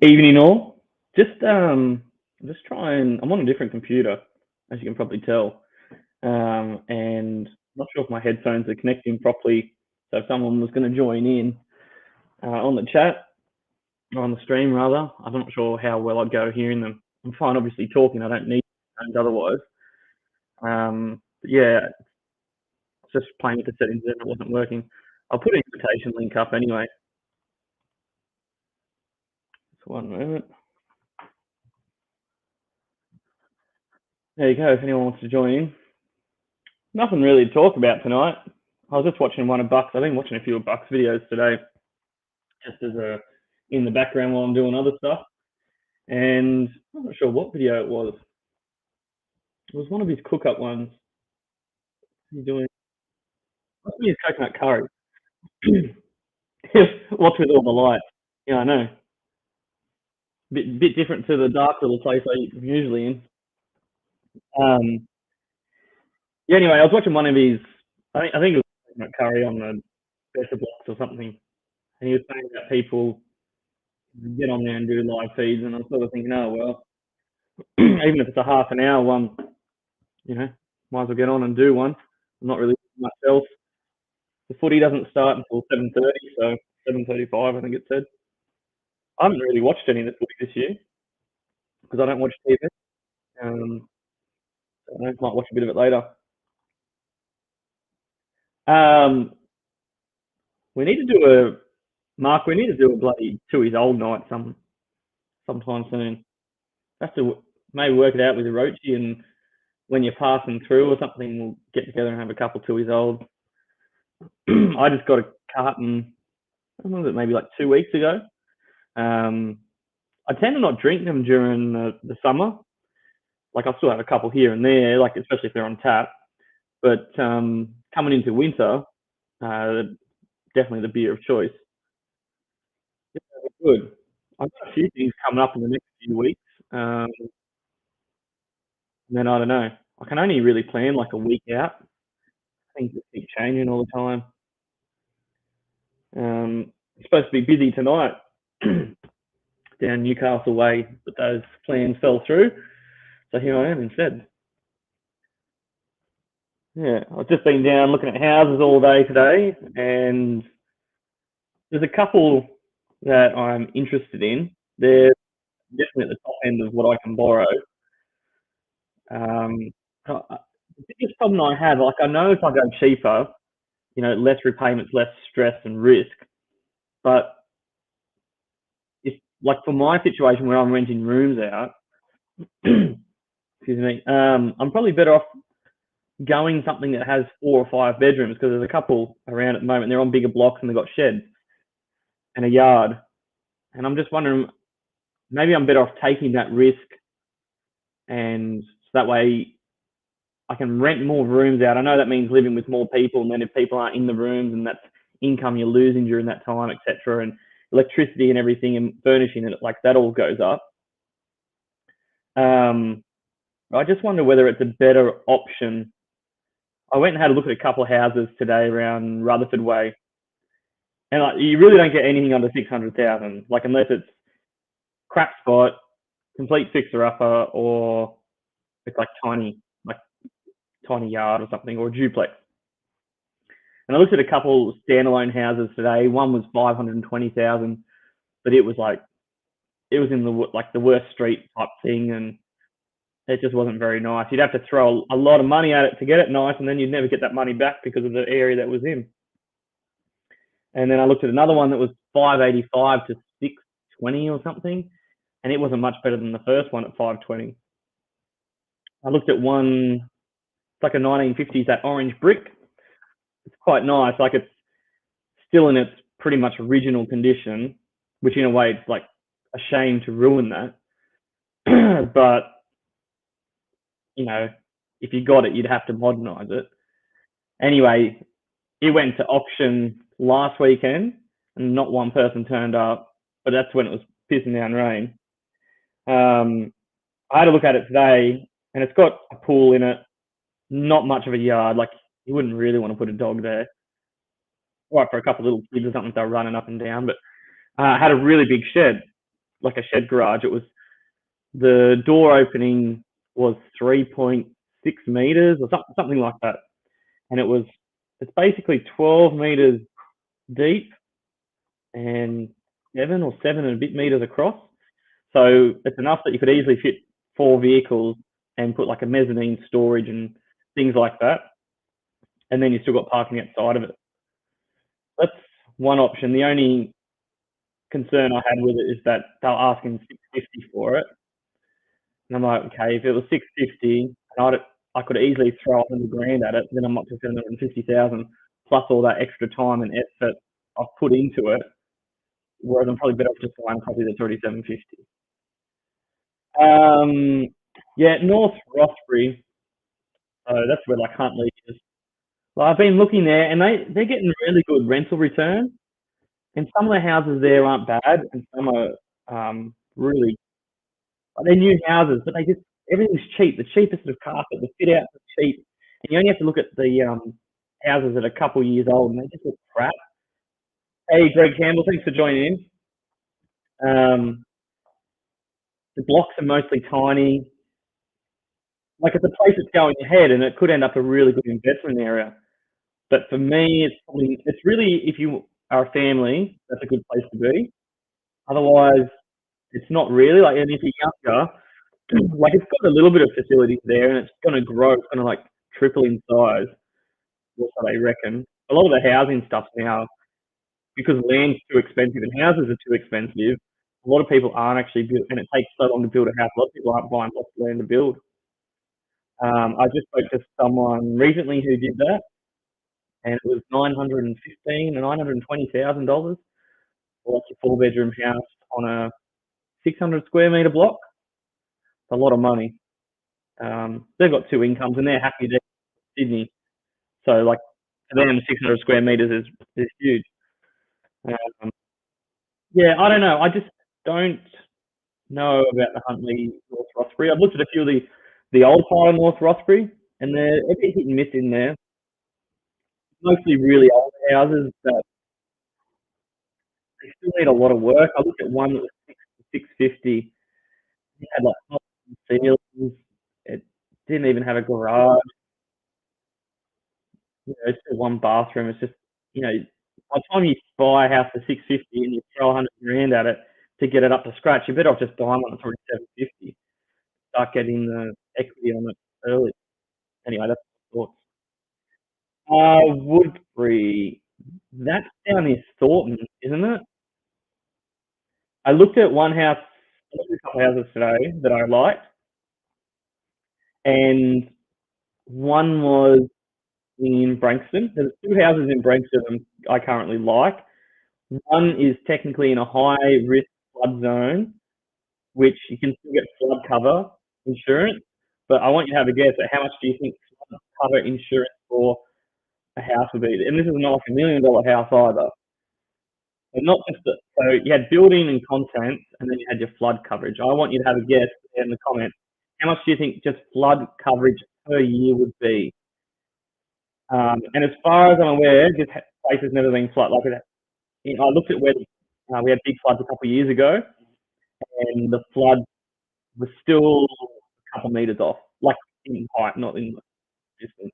Evening all. Just trying. I'm on a different computer, as you can probably tell, and I'm not sure if my headphones are connecting properly. So if someone was going to join in on the chat or on the stream rather, I'm not sure how well I'd go hearing them. I'm fine, obviously talking. I don't need headphones otherwise. But yeah, just playing with the settings and it wasn't working. I'll put an invitation link up anyway. Just one moment. There you go. If anyone wants to join in. Nothing really to talk about tonight. I was just watching one of Buck's. I've been watching a few of Buck's videos today, just as a in the background while I'm doing other stuff. And I'm not sure what video it was. It was one of his cook-up ones. He's doing must be his coconut curry. What's with all the lights? Yeah, I know. Bit different to the dark little place I'm usually in. Um, yeah. Anyway, I was watching one of his. I think it was coconut curry on the Better Blocks or something, and he was saying about people get on there and do live feeds, and I'm sort of thinking, oh well, even if it's a half an hour one, you know, might as well get on and do one. I'm not really much else. The footy doesn't start until 7:30, so 7:35, I think it said. I haven't really watched any of the footy this year because I don't watch TV. Um, I might watch a bit of it later. Um, we need to do a Mark. We need to do a bloody Tui's old night sometime soon. Have to maybe work it out with Orochi, and when you're passing through or something, we'll get together and have a couple Tui's old. I just got a carton. When was it? Maybe like 2 weeks ago. Um, I tend to not drink them during the summer. Like I still have a couple here and there, like especially if they're on tap. But coming into winter, uh, definitely the beer of choice. Yeah, good. I've got a few things coming up in the next few weeks. Um, and then I don't know. I can only really plan like a week out. Things just keep changing all the time. It's supposed to be busy tonight down Newcastle way, but those plans fell through. So here I am instead. Yeah, I've just been down looking at houses all day today, and there's a couple that I'm interested in. They're definitely at the top end of what I can borrow. Um, the biggest problem I have, like I know if I go cheaper, less repayments, less stress and risk. But if, like for my situation where I'm renting rooms out, excuse me, I'm probably better off going something that has 4 or 5 bedrooms because there's a couple around at the moment. They're on bigger blocks and they've got sheds and a yard. And I'm just wondering, maybe I'm better off taking that risk, and so that way I can rent more rooms out. I know that means living with more people, and then if people aren't in the rooms, and that's income you're losing during that time, etc., and electricity and everything and furnishing it, like that all goes up. Um, I just wonder whether it's a better option. I went and had a look at a couple of houses today around Rutherford Way, and like, you really don't get anything under 600,000, like unless it's crap spot, complete fixer upper, or it's like tiny yard or something, or a duplex. And I looked at a couple standalone houses today. One was 520,000, but it was in the worst street type thing, and it just wasn't very nice. You'd have to throw a lot of money at it to get it nice, and then you'd never get that money back because of the area that was in. And then I looked at another one that was 585 to 620 or something, and it wasn't much better than the first one at 520. I looked at one, it's like a 1950s, that orange brick. It's quite nice. Like it's still in its pretty much original condition, which in a way it's like a shame to ruin that. But if you got it, you'd have to modernise it. Anyway, it went to auction last weekend, and not one person turned up. But that's when it was pissing down rain. I had a look at it today, and it's got a pool in it. Not much of a yard. Like you wouldn't really want to put a dog there. Right, for a couple of little kids or something if they're running up and down. But had a really big shed. like a shed garage. It was the door opening was 3.6 meters or something like that, and it's basically 12 meters deep and 7 and a bit meters across. So it's enough that you could easily fit 4 vehicles and put like a mezzanine storage and things like that. And then you still got parking outside of it. That's one option. The only concern I had with it is that they were asking 650 for it. And I'm like, okay, if it was 650 and I could easily throw 100 grand at it, then I'm up to 750,000 plus all that extra time and effort I've put into it. Whereas I'm probably better off just buying a property that's already 750. Yeah, North Rothbury. So that's where like Huntley is. Well, I've been looking there, and they're getting really good rental return. And some of the houses there aren't bad, and some are really. They're new houses, but everything's cheap. The cheapest of carpet, the fit outs are cheap, and you only have to look at the houses that are a couple of years old, and they just look crap. Hey, Greg Campbell, thanks for joining in. The blocks are mostly tiny. Like it's a place that's going ahead, and it could end up a really good investment area. But for me, it's really if you are a family, that's a good place to be. Otherwise, it's not really like. And if you're younger, like it's got a little bit of facilities there, and it's going to grow. It's going to like triple in size. That's what they reckon. A lot of the housing stuff now, because land's too expensive and houses are too expensive. A lot of people aren't actually built, and it takes so long to build a house. A lot of people aren't buying lots of land to build. I just spoke to someone recently who did that, and it was $920,000 for like a 4 bedroom house on a 600 square meter block. It's a lot of money. They've got two incomes, and they're happy to Sydney. So like for them, 600 square meters is huge. Um, yeah, I don't know. I just don't know about the Huntley North Rothbury. I've looked at a few of the old part of North Rothbury, and they're a bit hit and miss in there. Mostly really old houses that they still need a lot of work. I looked at one that was 650. It had like ceilings. It didn't even have a garage. It's just one bathroom. It's just by the time you buy a house for 650 and you throw 100 grand at it to get it up to scratch, you're better off just buying one that's already 750. Start getting the equity on it early. Anyway, that's my thoughts. Woodbury. That's down near Thornton, isn't it? I looked at one house, I looked at a couple of houses today that I liked, and one was in Branxton. There's two houses in Branxton I currently like. One is technically in a high risk flood zone, which you can still get flood cover insurance. But I want you to have a guess at how much do you think flood cover insurance for a house would be? And this is not like $1 million house either. And not just that. So you had building and contents, and then you had your flood coverage. I want you to have a guess in the comments. How much do you think just flood coverage per year would be? And as far as I'm aware, this place has never been flooded. Like I looked at where we had big floods a couple of years ago, and the flood was still a couple of meters off, like in height, not in distance.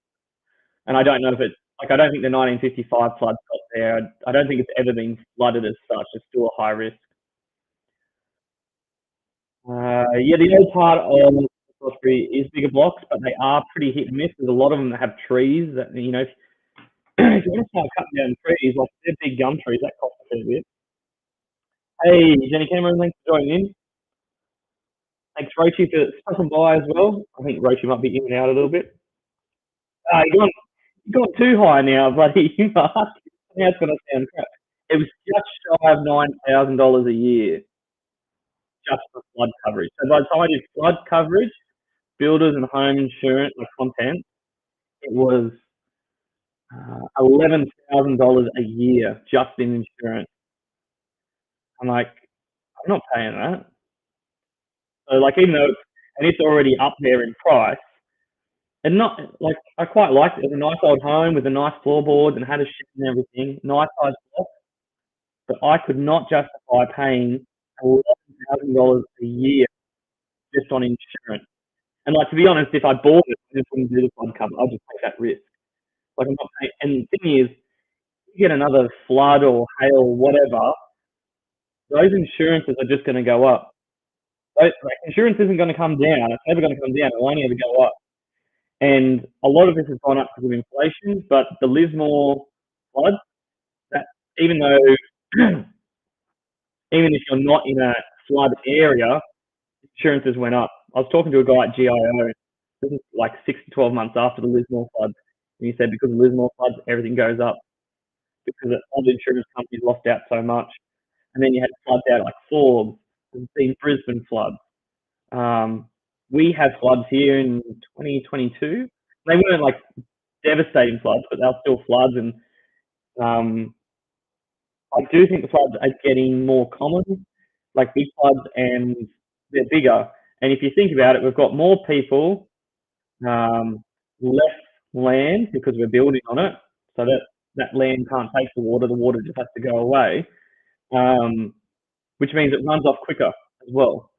And I don't know if it's like I don't think the 1955 flood got there. I don't think it's ever been flooded as such. It's still a high risk. Yeah, the old part of Rothbury is bigger blocks, but they are pretty hit and miss. There's a lot of them that have trees that if you want to start cutting down trees, like they're big gum trees, that costs a fair bit. Hey, Jenny Cameron, thanks for joining in. Thanks, Rochi, for stopping by as well. I think Rochi might be in and out a little bit. You've gone too high now, buddy. Now it's going to sound crap. It was just shy of $9,000 a year just for flood coverage. So by the time I did flood coverage, builders and home insurance or content, it was $11,000 a year just in insurance. I'm like, I'm not paying that. So like, even though it's already up there in price, and not like I quite liked it. It was a nice old home with a nice floorboards and had a shed and everything, nice size block. But I could not justify paying $1,000 a year just on insurance. And like, to be honest, if I bought it, I just wouldn't do the flood cover. I'll just take that risk. Like, I'm not paying. And the thing is, you get another flood or hail or whatever, those insurances are just going to go up. Like, insurance isn't going to come down. It's never going to come down. It'll only ever go up. And a lot of this has gone up because of inflation, but the Lismore flood, that even though even if you're not in a flood area, insurances went up. I was talking to a guy at GIO. This is like 6 to 12 months after the Lismore flood, and he said because of Lismore floods, everything goes up because all the insurance companies lost out so much. And then you had floods out like Forbes. There's been Brisbane floods. We had floods here in 2022. They weren't like devastating floods, but they were still floods. And I do think the floods are getting more common, like big floods, and they're bigger. And if you think about it, we've got more people, less land because we're building on it, so that land can't take the water. The water just has to go away, which means it runs off quicker as well.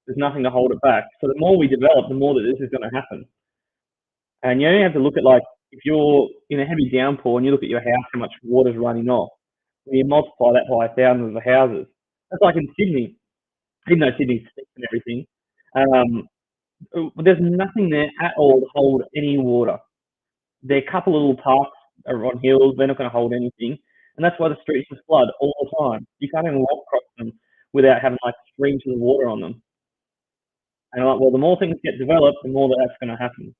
There's nothing to hold it back. So the more we develop, the more that this is going to happen. And you only have to look at, like, if you're in a heavy downpour and you look at your house, how much water's running off, and you multiply that by thousands of houses. That's like in Sydney, even though Sydney's thick and everything. There's nothing there at all to hold any water. There are a couple of little parks are on hills. They're not going to hold anything. And that's why the streets just flood all the time. You can't even walk across them without having like streams of water on them. And I'm like, well, the more things get developed, the more that's going to happen.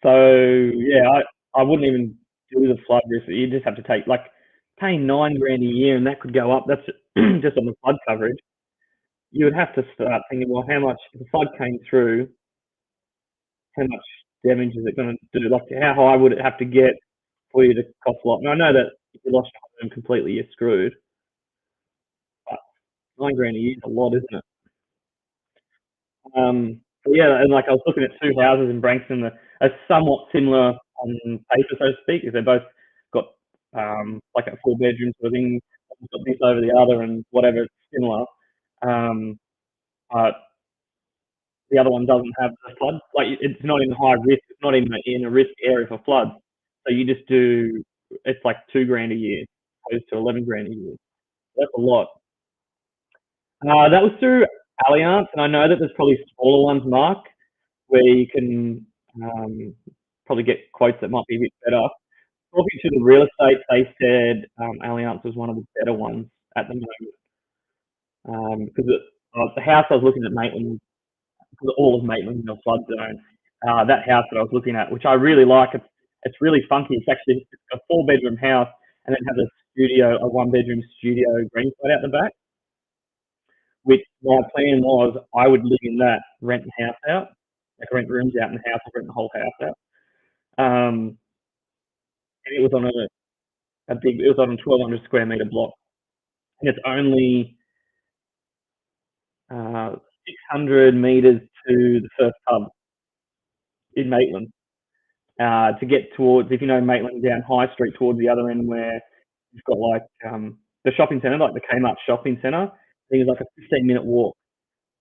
So yeah, I wouldn't even do the flood risk. You just have to take, like, paying $9,000 a year, and that could go up. That's just on the flood coverage. You would have to start thinking, well, how much, if the flood came through, how much damage is it going to do? Like, how high would it have to get for you to cost a lot? And I know that if you lost your home completely, you're screwed. But $9,000 a year is a lot, isn't it? But yeah, and like I was looking at two houses in Branxton that are somewhat similar on paper, so to speak, because they've both got like a 4 bedroom sort of thing. One's got this over the other and whatever, it's similar. But the other one doesn't have the flood. Like, it's not in high risk. It's not even in a risk area for floods. So you just do, it's like $2,000 a year opposed to $11,000 a year. That's a lot. That was through Allianz, and I know that there's probably smaller ones, Mark, where you can probably get quotes that might be a bit better. Talking to the real estate, they said Allianz was one of the better ones at the moment, because the house I was looking at, Maitland, because all of Maitland's in a flood zone. That house that I was looking at, which I really like, it's really funky. It's actually a 4 bedroom house, and then has a 1 bedroom studio greenside out the back. Which my plan was, I would live in that, rent the house out, like rent rooms out in the house, or rent the whole house out. And it was on it was on a 1,200 square meter block, and it's only 600 meters to the first pub in Maitland. To get towards, if you know Maitland, down High Street towards the other end, where you've got like the shopping centre, like the Kmart shopping centre. I think it's like a 15-minute walk.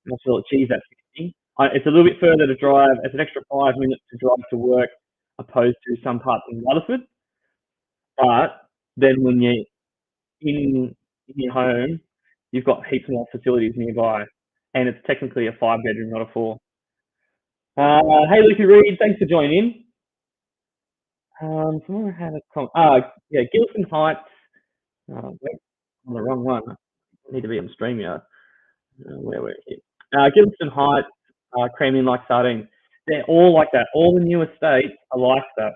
And I still achieve that 60. It's a little bit further to drive. It's an extra 5 minutes to drive to work, opposed to some parts in Rutherford. But then when you're in your home, you've got heaps more facilities nearby, and it's technically a 5 bedroom, not a 4. Hey, Lucy Reed, thanks for joining in. Someone had a comment. Yeah, Gilson Heights. Wait, on the wrong one. I need to be on StreamYard. Where we're here. Gilson Heights, creaming like sardines. They're all like that. All the new estates are like that.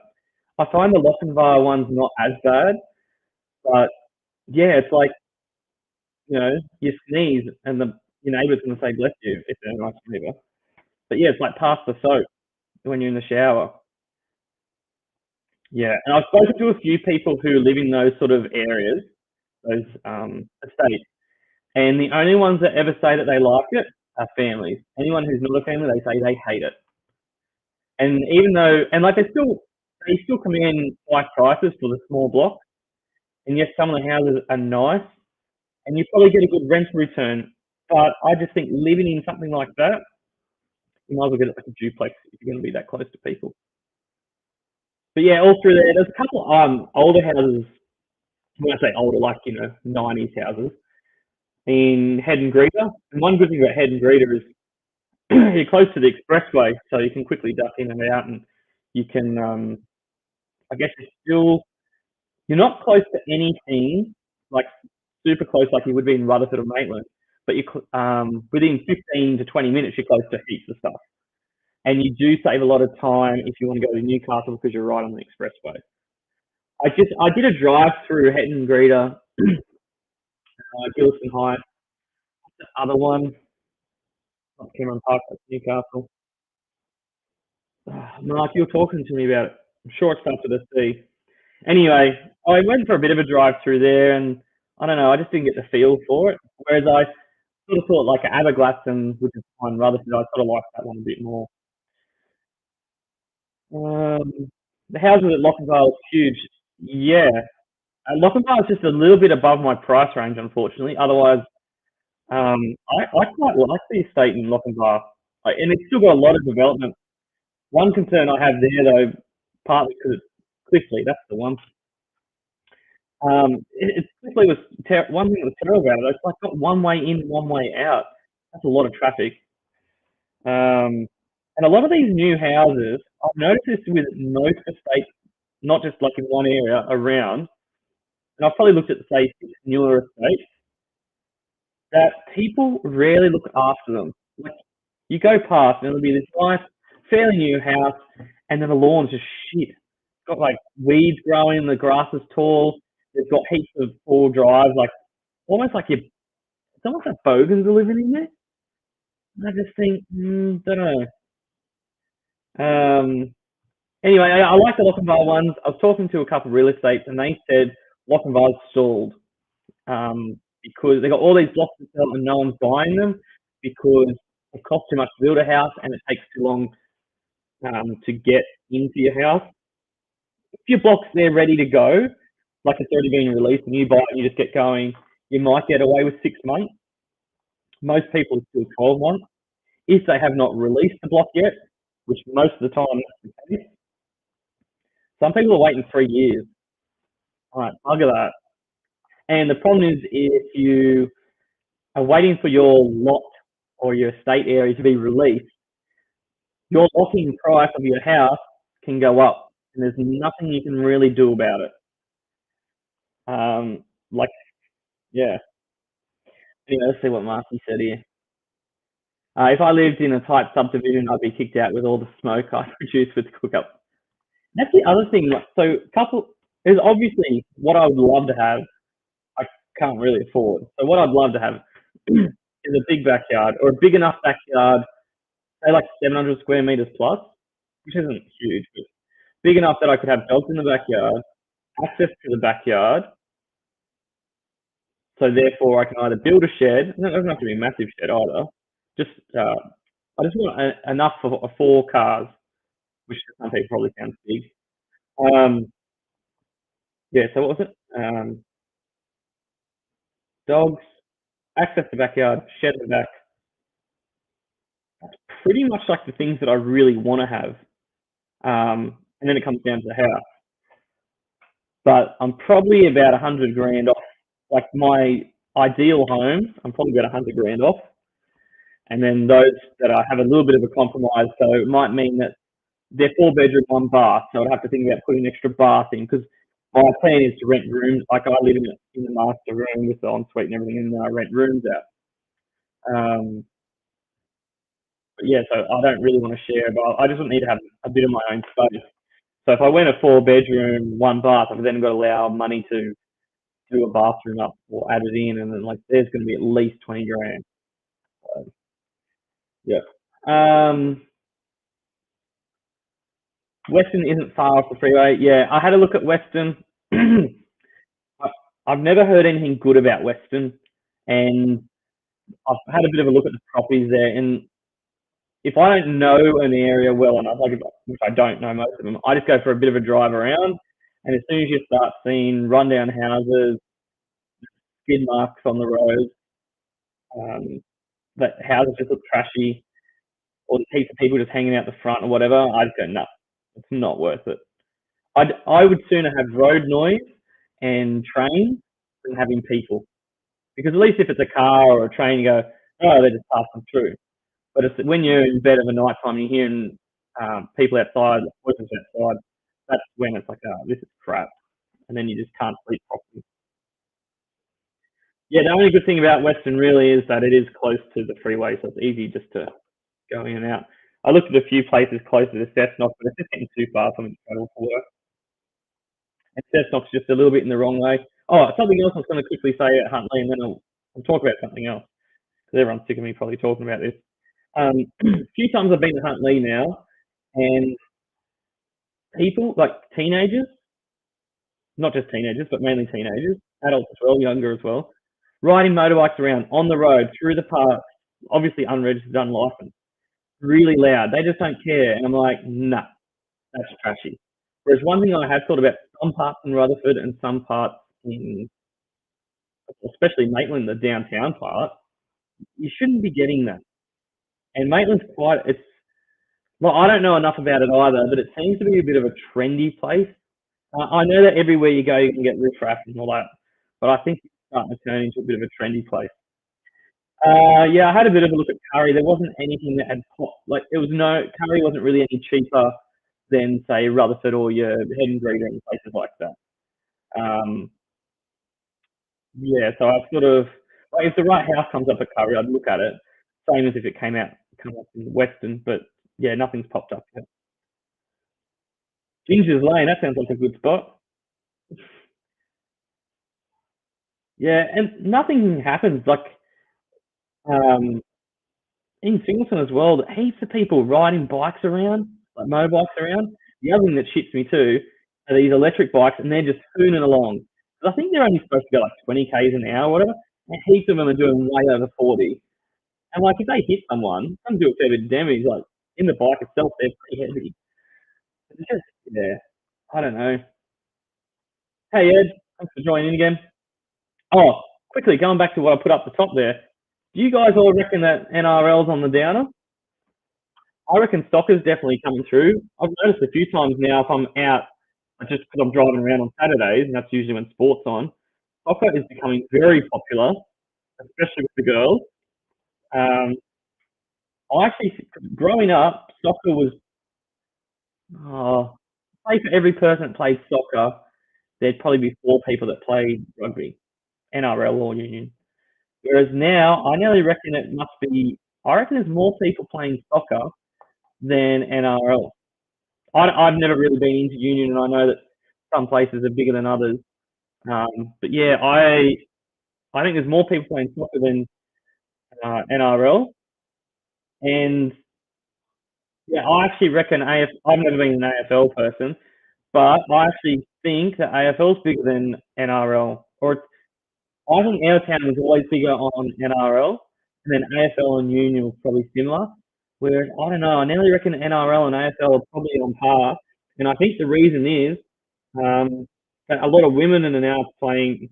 I find the Lochinvar one's not as bad, but yeah, it's like, you sneeze and your neighbour's going to say bless you if they're a nice neighbour. But yeah, it's like pass the soap when you're in the shower. Yeah, and I've spoken to a few people who live in those sort of areas, those estates, and the only ones that ever say that they like it are families. Anyone who's not a family, they say they hate it. And even though, and like they still command high prices for the small blocks. and yes, some of the houses are nice, and you probably get a good rental return. But I just think living in something like that, you might as well get it like a duplex if you're going to be that close to people. But yeah, all through there, there's a couple of older houses. When I say older, like 90s houses in Head and Greeter. And one good thing about Head and Greeter is you're close to the expressway, so you can quickly duck in and out, and you can. I guess you're not close to anything like super close like you would be in Rutherford or Maitland, but you're within 15 to 20 minutes you're close to heaps of stuff, and you do save a lot of time if you want to go to Newcastle because you're right on the expressway. I did a drive through Head and Greeter, Gilson High, the other one, not Cameron Park, that's Newcastle. Mark, you were talking to me about it. I'm sure it's starts with a C. Anyway, I went for a bit of a drive through there, and I don't know, I just didn't get the feel for it. Whereas I sort of thought like Aberglaston, which is fine, Rutherford, I sort of liked that one a bit more. Um, the houses at Lochinvar is huge. Yeah, Lochinvar is just a little bit above my price range, unfortunately. Otherwise, I quite like the estate in Lochinvar, and it's still got a lot of development. One concern I have there, though, partly because it's Clifley, that's the one. Clifley was one thing that was terrible about it. It's like got one way in, one way out. That's a lot of traffic. And a lot of these new houses, I've noticed this with most estates, not just like in one area around. And I've probably looked at say 6 newer estates that people rarely look after them. Like you go past and it'll be this nice, fairly new house, and then the lawn's just shit. It's got like weeds growing, the grass is tall. They've got heaps of full drives, like almost like it's almost like bogans are living in there. And I just think, don't know. Um, anyway, I like the Lochinvar ones. I was talking to a couple of real estates, and they said Lochinvar's stalled because they got all these blocks to sell and no one's buying them because it costs too much to build a house and it takes too long to get into your house. If your block's there ready to go, like it's already been released and you buy it and you just get going, you might get away with 6 months. Most people still 12 months. If they have not released the block yet, which most of the time that's the case, some people are waiting 3 years. All right, bugger that. And the problem is if you are waiting for your lot or your estate area to be released, your locking price of your house can go up, and there's nothing you can really do about it. Like, yeah. Anyway, let's see what Marky said here. If I lived in a tight subdivision, I'd be kicked out with all the smoke I produce with cook up. That's the other thing. So, is obviously what I would love to have. I can't really afford. So, what I'd love to have is a big backyard or a big enough backyard, say like 700 square meters plus, which isn't huge, but big enough that I could have dogs in the backyard, access to the backyard. So therefore, I can either build a shed. It doesn't have to be a massive shed either. Just I just want enough for 4 cars, which to some people probably sounds big. Yeah. So what was it? Dogs, access to the backyard, shed in the back. That's pretty much like the things that I really want to have. And then it comes down to the house. But I'm probably about 100 grand off. Like my ideal home, I'm probably about 100 grand off. And then those that I have a little bit of a compromise, so it might mean that they're 4 bedroom, 1 bath. So I'd have to think about putting an extra bath in because my plan is to rent rooms. Like I live in the master room with the ensuite and everything, and then I rent rooms out. But yeah, so I don't really want to share, but I just need to have a bit of my own space. So if I went a 4 bedroom, 1 bath, I've then got to allow money to do a bathroom up or add it in, and then like there's going to be at least 20 grand. So, yeah. Western isn't far off the freeway. Yeah, I had a look at Western. I've never heard anything good about Western, and I've had a bit of a look at the properties there. And if I don't know an area well enough, like which I don't know most of them, I just go for a bit of a drive around, And as soon as you start seeing rundown houses, skid marks on the road, um, that houses just look trashy, or there's heaps of people just hanging out the front or whatever, I just go, no, it's not worth it. I would sooner have road noise and trains than having people. Because at least if it's a car or a train, you go, oh, they're just passing through. But it's when you're in bed of a night time, you're hearing people outside, voices outside, that's when it's like, oh, this is crap. And then you just can't sleep properly. Yeah, the only good thing about Western really is that it is close to the freeway, so it's easy just to go in and out. I looked at a few places closer to Cessnock, but it's just getting too far for me to travel for work. And Cessnock's just a little bit in the wrong way. Oh, something else I was going to quickly say at Huntley, and then I'll talk about something else, because everyone's sick of me probably talking about this. A few times I've been to Huntley now, and people, like teenagers, not just teenagers, but mainly teenagers, adults as well, younger as well, riding motorbikes around on the road, through the park, obviously unregistered, unlicensed, really loud. They just don't care. And I'm like, nah, that's trashy. Whereas one thing I have thought about, some parts in Rutherford and some parts in, especially Maitland, the downtown part, you shouldn't be getting that. And Maitland's quite, it's, well, I don't know enough about it either, but it seems to be a bit of a trendy place. I know that everywhere you go, you can get riffraff and all that, but I think it's starting to turn into a bit of a trendy place. Yeah, I had a bit of a look at curry. There wasn't anything that had popped. Like, it was no, curry wasn't really any cheaper than, say, Rutherford or your Head and Breeder and places like that. Um, yeah, so I sort of, like, if the right house comes up at curry, I'd look at it. Same as if it come up in Western, but yeah, nothing's popped up yet. Ginger's Lane, that sounds like a good spot. Yeah, and nothing happens. Like, um, in Singleton as well, heaps of people riding bikes around, like motorbikes around. The other thing that shits me too are these electric bikes, and they're just hooning along. 'Cause I think they're only supposed to go like 20 k's an hour, or whatever. And heaps of them are doing way over 40. And like, if they hit someone, some do a fair bit of damage. Like, in the bike itself, they're pretty heavy. It's just, yeah, I don't know. Hey Ed, thanks for joining in again. Oh, quickly going back to what I put up the top there. Do you guys all reckon that NRL's on the downer? I reckon soccer's definitely coming through. I've noticed a few times now if I'm out, just because I'm driving around on Saturdays, and that's usually when sport's on, soccer is becoming very popular, especially with the girls. Um, I actually, growing up, soccer was, oh, say for every person that plays soccer, there'd probably be 4 people that played rugby, NRL or union. Whereas now, I nearly reckon it must be, I reckon there's more people playing soccer than NRL. I've never really been into union, and I know that some places are bigger than others. But yeah, I think there's more people playing soccer than NRL, and yeah, I actually reckon I've never been an AFL person, but I actually think that AFL's bigger than NRL, or I think our town was always bigger on NRL, and then AFL and Union were probably similar. Whereas I don't know, I nearly reckon NRL and AFL are probably on par, and I think the reason is that a lot of women are now playing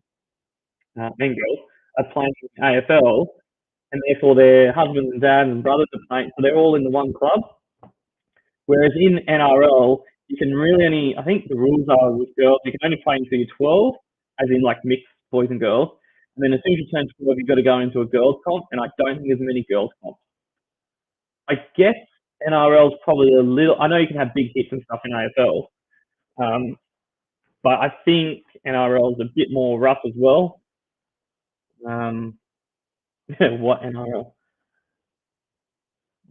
and girls are playing AFL, and therefore their husbands and dads and brothers are playing, so they're all in the one club. Whereas in NRL, you can really only, I think the rules are with girls, you can only play until you're 12, as in like mixed boys and girls. And then as soon as you turn 12, you've got to go into a girls comp, and I don't think there's many girls comps. I guess NRL is probably a little, I know you can have big hits and stuff in AFL, but I think NRL is a bit more rough as well. What NRL?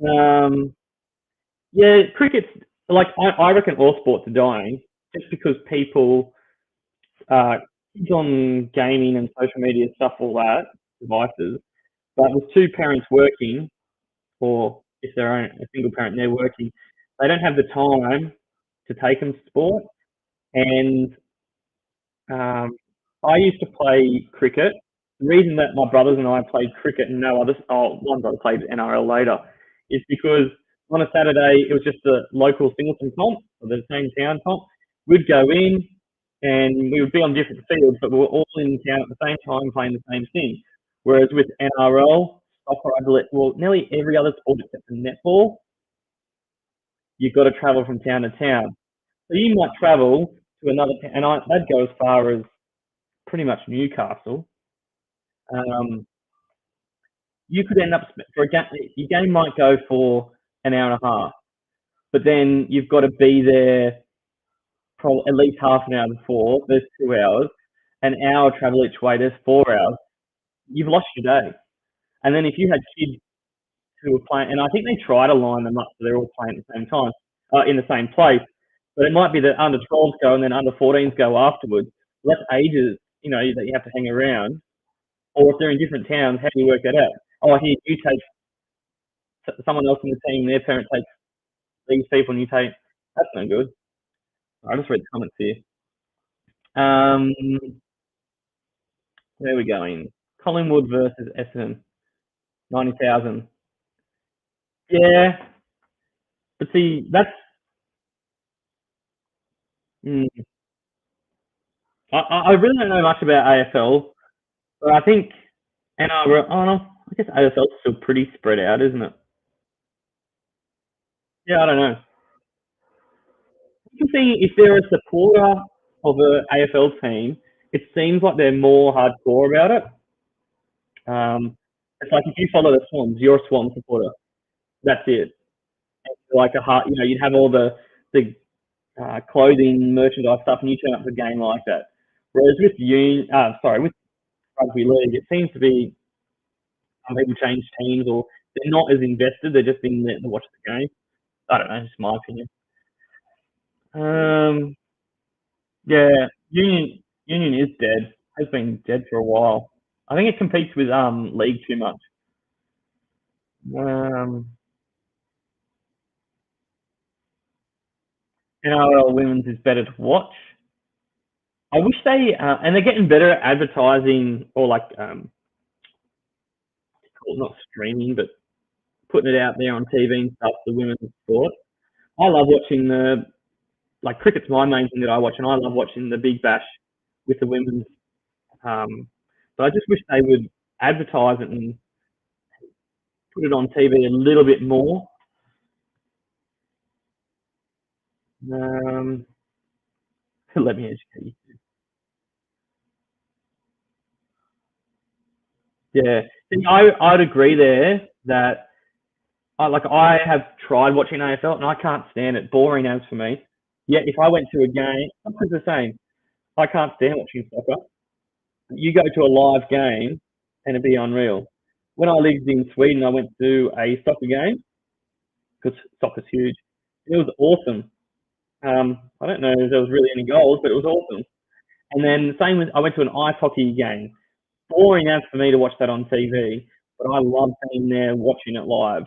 Um, yeah, cricket's like I reckon all sports are dying just because people kids on gaming and social media stuff, all that devices. But with 2 parents working, or if they're a single parent, they're working, they don't have the time to take them to sport. And I used to play cricket. The reason that my brothers and I played cricket and no others, oh, one brother played NRL later, is because on a Saturday, it was just a local Singleton comp, or the same town comp. We'd go in, and we would be on different fields, but we were all in town at the same time playing the same thing. Whereas with NRL, soccer, well, nearly every other sport except for netball, you've got to travel from town to town. So you might travel to another town, and I'd go as far as pretty much Newcastle. Um, you could end up for a game. Your game might go for an hour and a half, but then you've got to be there probably at least half an hour before. There's 2 hours, an hour travel each way. There's 4 hours. You've lost your day. And then if you had kids who were playing, and I think they try to line them up so they're all playing at the same time, in the same place. But it might be that under 12s go and then under 14s go afterwards. Less ages, that you have to hang around. Or if they're in different towns, how do you work that out? Oh, here you take someone else in the team, their parent takes these people, and you take. That's no good. I just read the comments here. Um, where are we going? Collingwood versus Essendon, 90,000. Yeah, but see, that's. Mm, I really don't know much about AFL, but I think NRL. Oh no, I guess AFL is still pretty spread out, isn't it? Yeah, I don't know. You can see if they're a supporter of an AFL team, it seems like they're more hardcore about it. It's like if you follow the Swans, you're a Swan supporter. That's it. Like a heart, you'd have all the clothing, merchandise stuff, and you turn up to a game like that. Whereas with rugby league, it seems to be some people change teams or they're not as invested. They're just in there to watch the game. I don't know. It's my opinion. Um, yeah, Union is dead. Has been dead for a while. I think it competes with league too much. Um, NRL women's is better to watch. I wish they and they're getting better at advertising or like not streaming, but putting it out there on TV and stuff. The women's sport. I love watching cricket's my main thing that I watch, and I love watching the Big Bash with the women's. But I just wish they would advertise it and put it on TV a little bit more. Um, let me educate you. Yeah, I'd agree there that I have tried watching AFL and I can't stand it. Boring as for me. Yet if I went to a game, it's the same. I can't stand watching soccer. You go to a live game and it'd be unreal. When I lived in Sweden, I went to a soccer game because soccer's huge. It was awesome. I don't know if there was really any goals, but it was awesome. And then same with I went to an ice hockey game. Boring as for me to watch that on TV, but I love being there watching it live.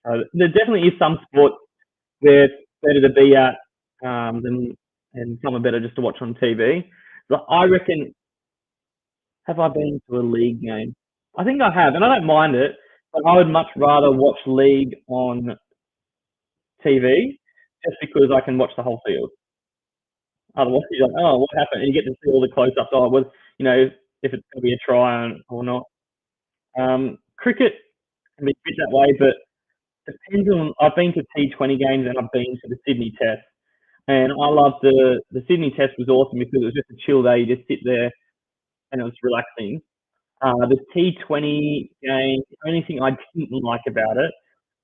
There definitely is some sports where it's better to be at and some are better just to watch on TV. But I reckon, have I been to a league game? I think I have, and I don't mind it, but I would much rather watch league on TV just because I can watch the whole field. Otherwise, you're like, oh, what happened? And you get to see all the close-ups. Oh, if it's going to be a try or not. Cricket can be a bit that way, but depends on. I've been to T20 games and I've been to the Sydney Test, and I loved the Sydney Test was awesome because it was just a chill day. You just sit there and it was relaxing. The T20 game, the only thing I didn't like about it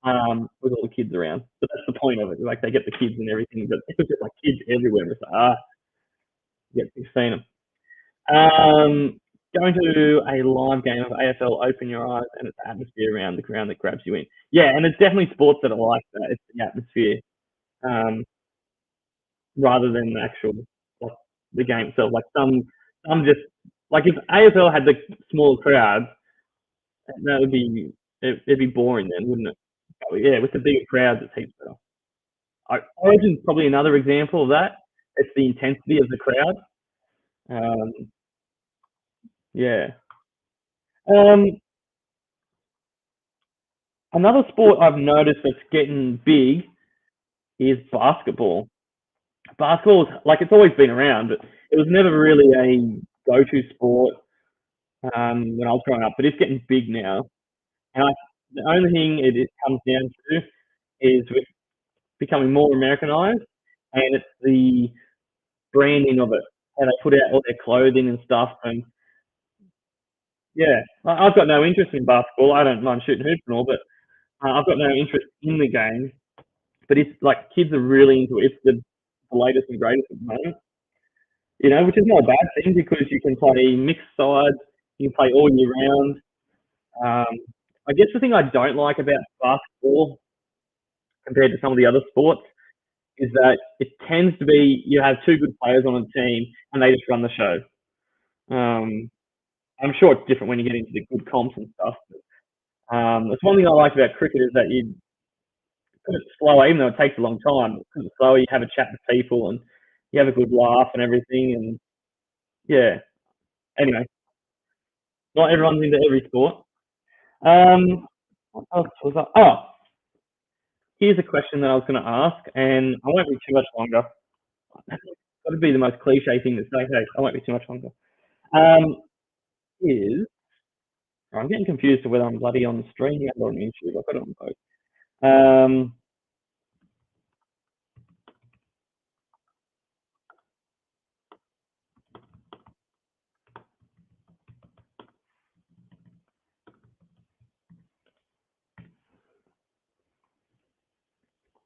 was all the kids around. But that's the point of it. Like they get the kids and everything, but it was just like kids everywhere. It's like, yeah, you've seen them. Going to a live game of AFL, open your eyes, and it's the atmosphere around the ground that grabs you in. Yeah, and it's definitely sports that are like that. It's the atmosphere, um, rather than the actual like the game itself. Like some just like if AFL had the small crowds, that would be it'd be boring then, wouldn't it? But yeah, with the bigger crowds, it's heaps better. Origin's probably another example of that. It's the intensity of the crowd. Um, yeah. Um, Another sport I've noticed that's getting big is basketball. Basketball, like it's always been around, but it was never really a go-to sport when I was growing up. But it's getting big now, and the only thing it comes down to is with becoming more Americanized, and it's the branding of it. How they put out all their clothing and stuff, and yeah, I've got no interest in basketball. I don't mind shooting hoops and all, but I've got no interest in the game. But it's like kids are really into it. It's the latest and greatest at the moment, which is not a bad thing because you can play mixed sides, you can play all year round. Um, I guess the thing I don't like about basketball compared to some of the other sports is that it tends to be you have two good players on a team and they just run the show. Um, I'm sure it's different when you get into the good comps and stuff. That's one thing I like about cricket is that because it's slower, even though it takes a long time, because it's slower, you have a chat with people and you have a good laugh and everything. And yeah, anyway, not everyone's into every sport. What else was that? Oh, here's a question that I was going to ask, and I won't be too much longer. That's got to be the most cliche thing to say. Hey, I won't be too much longer. Um, is I'm getting confused to whether I'm bloody on the stream here or on YouTube. I've got it on both.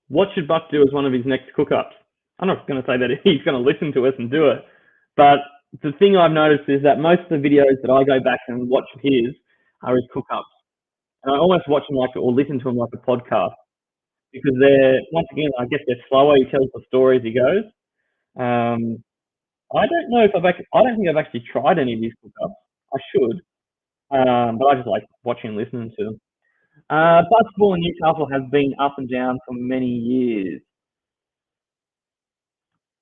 What should Buck do as one of his next cook-ups? I'm not going to say that he's going to listen to us and do it, but the thing I've noticed is that most of the videos that I go back and watch of his are his cook-ups. And I almost watch them or listen to them like a podcast because once again, I guess they're slower. He tells the story as he goes. I don't know if I don't think I've actually tried any of these cook-ups. I should, but I just like watching and listening to them. Basketball in Newcastle has been up and down for many years.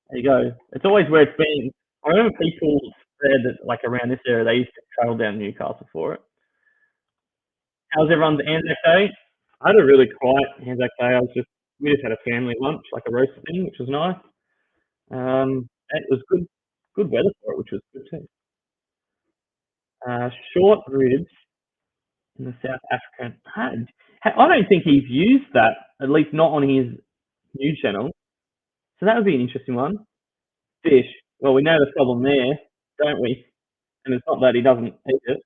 There you go. It's always where it's been. I remember people said that, like around this area, they used to travel down to Newcastle for it. How's everyone's Anzac Day? I had a really quiet Anzac Day. We just had a family lunch, like a roast thing, which was nice. It was good weather for it, which was good too. Short ribs in the South African. I don't think he's used that, at least not on his new channel. So that would be an interesting one. Fish. Well, we know the problem there, don't we? And it's not that he doesn't eat it.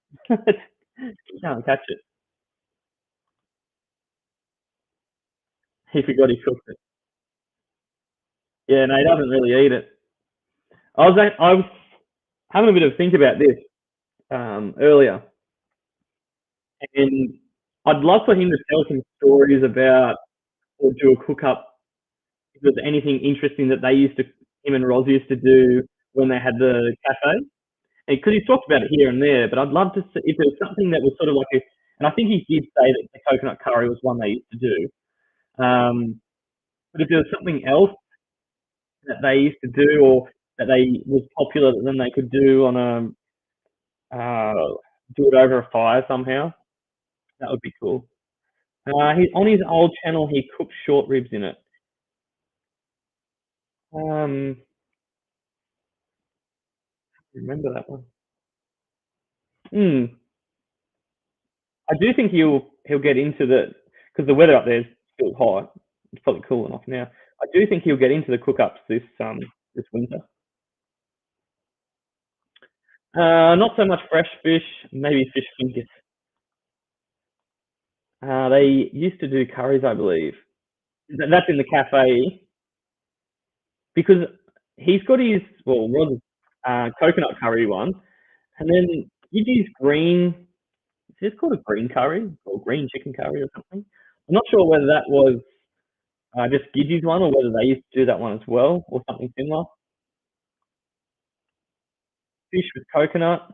He can't catch it. He forgot he cooked it. Yeah, no, he doesn't really eat it. I was having a bit of a think about this earlier, and I'd love for him to tell some stories about or do a cook up if there's anything interesting that him and Roz used to do when they had the cafe. Because he talked about it here and there, but I'd love to see if there was something that was sort of and I think he did say that the coconut curry was one they used to do. But if there was something else that they used to do or that they was popular that then they could do do it over a fire somehow, that would be cool. On his old channel, he cooked short ribs in it. Remember that one? I do think he'll get into because the weather up there is still hot. It's probably cool enough now. I do think he'll get into the cook-ups this winter. Not so much fresh fish, maybe fish fingers. They used to do curries, I believe. That's in the cafe because he's got his Rod's coconut curry one, and then you'd use green. Is it called a green curry or green chicken curry or something? I'm not sure whether that was just Gidgey's one or whether they used to do that one as well or something similar. Fish with coconut.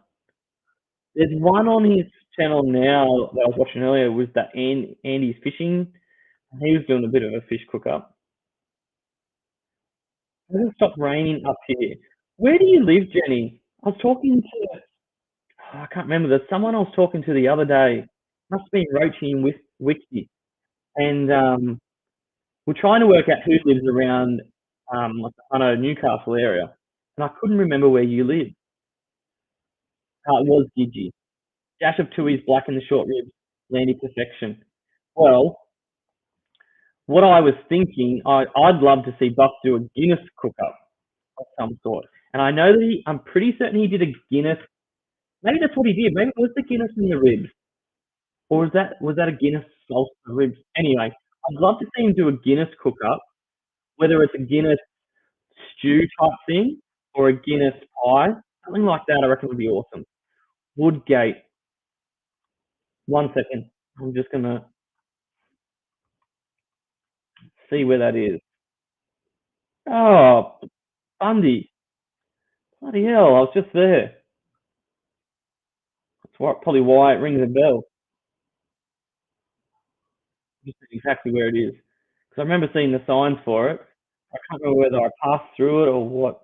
There's one on his channel now that I was watching earlier was that Andy's fishing. He was doing a bit of a fish cook up. It hasn't stopped raining up here. Where do you live, Jenny? I was talking to I can't remember. There's someone I was talking to the other day. Must have been Roachy and Wixie. And we're trying to work out who lives around like the Hunter, Newcastle area, and I couldn't remember where you live. It was Gidgee. Dash of Tui's black in the short ribs, Landy perfection. Well, what I was thinking, I'd love to see Buck do a Guinness cook up of some sort. And I know that I'm pretty certain he did a Guinness. Maybe that's what he did. Maybe it was the Guinness in the ribs, or was that a Guinness salsa ribs? Anyway, I'd love to see him do a Guinness cook up, whether it's a Guinness stew type thing or a Guinness pie, something like that. I reckon would be awesome. Woodgate. One second. I'm just gonna see where that is. Oh, Bundy. Bloody hell! I was just there. That's probably why it rings a bell. Just exactly where it is. Because I remember seeing the signs for it. I can't remember whether I passed through it or what.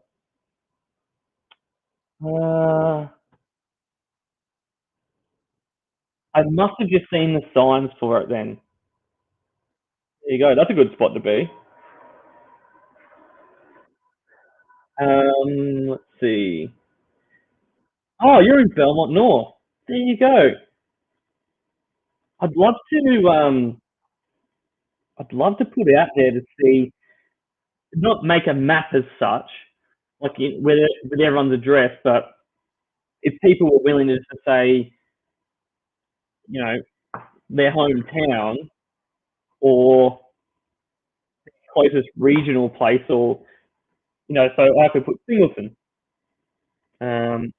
Uh, I must have just seen the signs for it then. There you go. That's a good spot to be. Let's see. Oh, you're in Belmont North. There you go. I'd love to. I'd love to put out there to see, not make a map as such, like with everyone's address, but if people were willing to just say, you know, their hometown or closest regional place, or so I could put Singleton,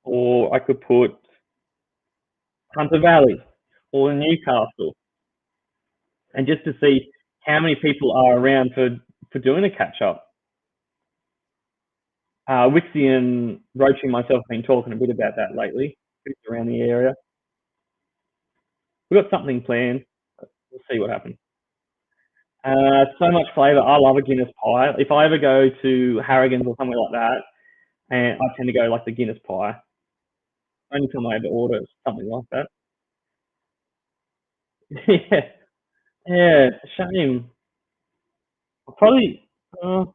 or I could put Hunter Valley or Newcastle, and just to see how many people are around for doing a catch up. Wixie and Roachie and myself have been talking a bit about that lately, around the area. We've got something planned. We'll see what happens. So much flavour. I love a Guinness pie. If I ever go to Harrigan's or somewhere like that, and I tend to go like the Guinness pie. Only time I ever order something like that. Yeah, yeah, it's a shame. I'll probably. Oh,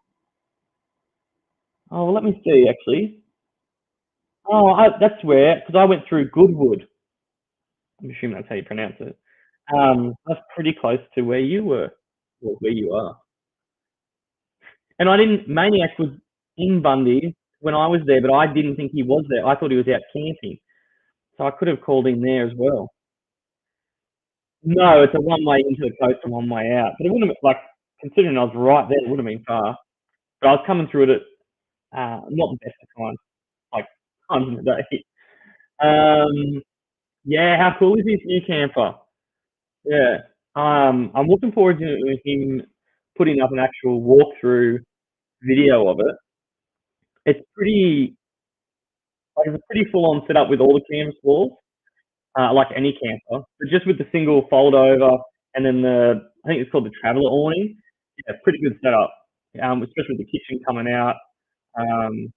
well, let me see. Actually, that's where, because I went through Goodwood. I'm assuming that's how you pronounce it. That's pretty close to where you were, or where you are. And I didn't. Maniac was in Bundy when I was there, but I didn't think he was there. I thought he was out camping, so I could have called in there as well. No, it's a one way into the coast and one way out. But it wouldn't have, like, considering I was right there, it would have been far. But I was coming through it at not the best of times, like times in the day. Yeah, how cool is this new camper? Yeah. I'm looking forward to him putting up an actual walkthrough video of it. It's pretty, like, it's a pretty full on setup with all the canvas walls, like any camper, but just with the single fold over and then I think it's called the traveller awning. Yeah, pretty good setup. Especially with the kitchen coming out. Um,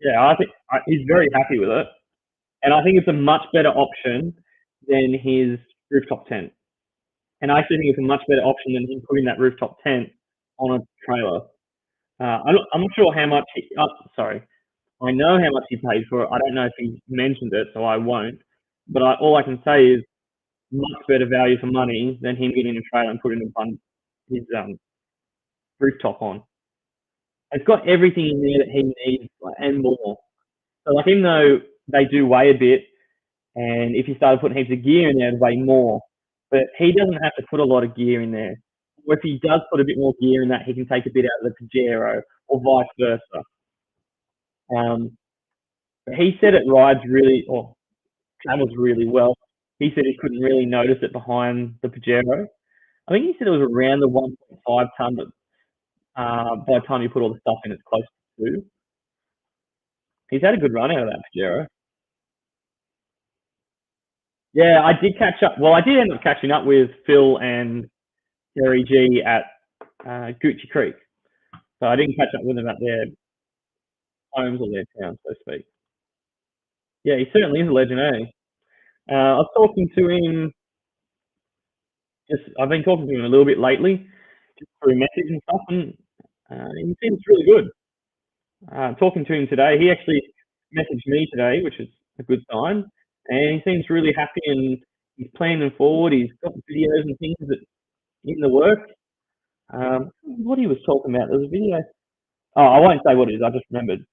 yeah, I think he's very happy with it, and I think it's a much better option than his rooftop tent. And I actually think it's a much better option than him putting that rooftop tent on a trailer. I'm not sure how much. Sorry, I know how much he paid for it. I don't know if he mentioned it, so I won't. But all I can say is much better value for money than him getting a trailer and putting his rooftop on. It's got everything in there that he needs, like, and more. So, like, even though they do weigh a bit, and if you started putting heaps of gear in there, it'd weigh more. But he doesn't have to put a lot of gear in there. Or if he does put a bit more gear in that, he can take a bit out of the Pajero, or vice versa. But he said it rides really, or travels really well. He said he couldn't really notice it behind the Pajero. I think he said it was around the 1.5 ton, but by the time you put all the stuff in, it's close to 2. He's had a good run out of that Pajero. Yeah, I did catch up. Well, I did end up catching up with Phil and Terry G at Gucci Creek. So I didn't catch up with them at their homes or their town, so to speak. Yeah, he certainly is a legend, eh? I was talking to him. I've been talking to him a little bit lately, just through message and stuff, and He seems really good. Talking to him today, he actually messaged me today, which is a good sign, and he seems really happy and he's planning forward. He's got videos and things that in the work. What he was talking about, there was a video. Oh, I won't say what it is. I just remembered,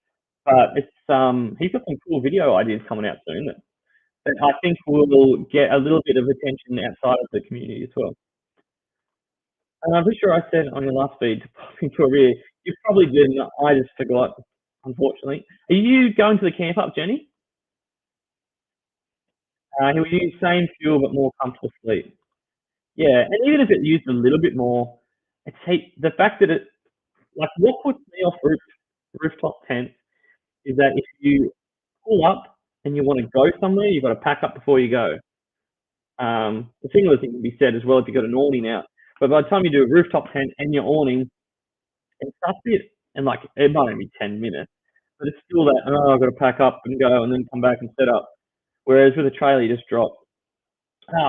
but it's he's got some cool video ideas coming out soon that I think will get a little bit of attention outside of the community as well. And I'm pretty sure I said on your last feed to pop into a rear. You probably didn't. I just forgot, unfortunately. Are you going to the camp up, Jenny? He'll use same fuel but more comfortable sleep. Yeah, and even if it used a little bit more, the fact that it like what puts me off rooftop tents is that if you pull up and you want to go somewhere, you've got to pack up before you go. The similar thing can be said as well if you've got an awning out. But by the time you do a rooftop tent and your awning, and that's it. And like it might only be 10 minutes, but it's still that I've got to pack up and go and then come back and set up. Whereas with a trailer, you just drop.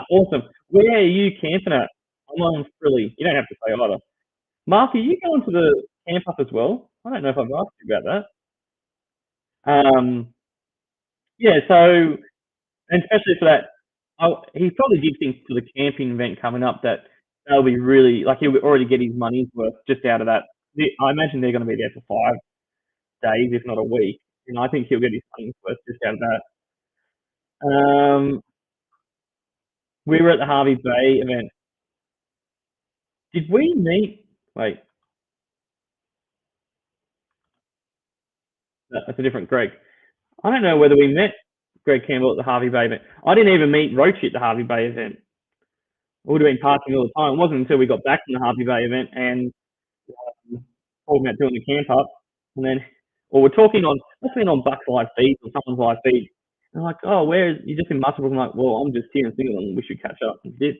Awesome. Where are you camping at? I'm on Frilly. You don't have to say either. Mark, are you going to the camp up as well? I don't know if I've asked you about that. Yeah, so, and especially for that, he probably did think for the camping event coming up that they'll be really, like he'll already get his money's worth just out of that. I imagine they're going to be there for 5 days, if not a week. And I think he'll get his money's worth just out of that. We were at the Harvey Bay event. Did we meet? Wait, that's a different Greg. I don't know whether we met Greg Campbell at the Harvey Bay event. I didn't even meet Roachy at the Harvey Bay event. We would have been partying all the time. It wasn't until we got back from the Harvey Bay event and talking about doing the camp up, and then, or we're talking on, must have been on Buck's live feed or someone's live feed. And I'm like, oh, where is you just in Musselburgh? I'm like, well, I'm just here in Singapore and we should catch up. And did.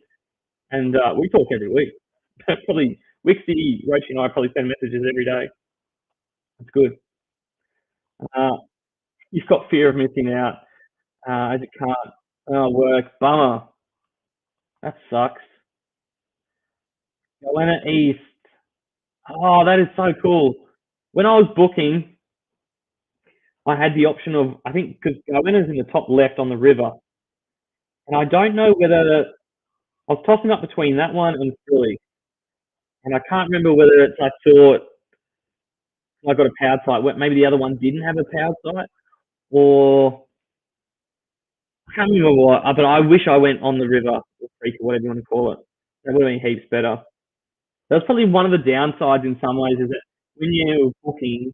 And we talk every week. Probably Wixie, Roachy and I probably send messages every day. It's good. You've got fear of missing out as it can't work. Bummer. That sucks. Galena East. Oh, that is so cool. When I was booking, I had the option of, I think, because Galena's in the top left on the river. And I don't know whether, I was tossing up between that one and Philly. And I can't remember whether it's, I thought I got a powered site, maybe the other one didn't have a powered site, or I can't remember what, but I wish I went on the river, or creek, or whatever you want to call it. That would have been heaps better. That was probably one of the downsides in some ways, is that when you're booking,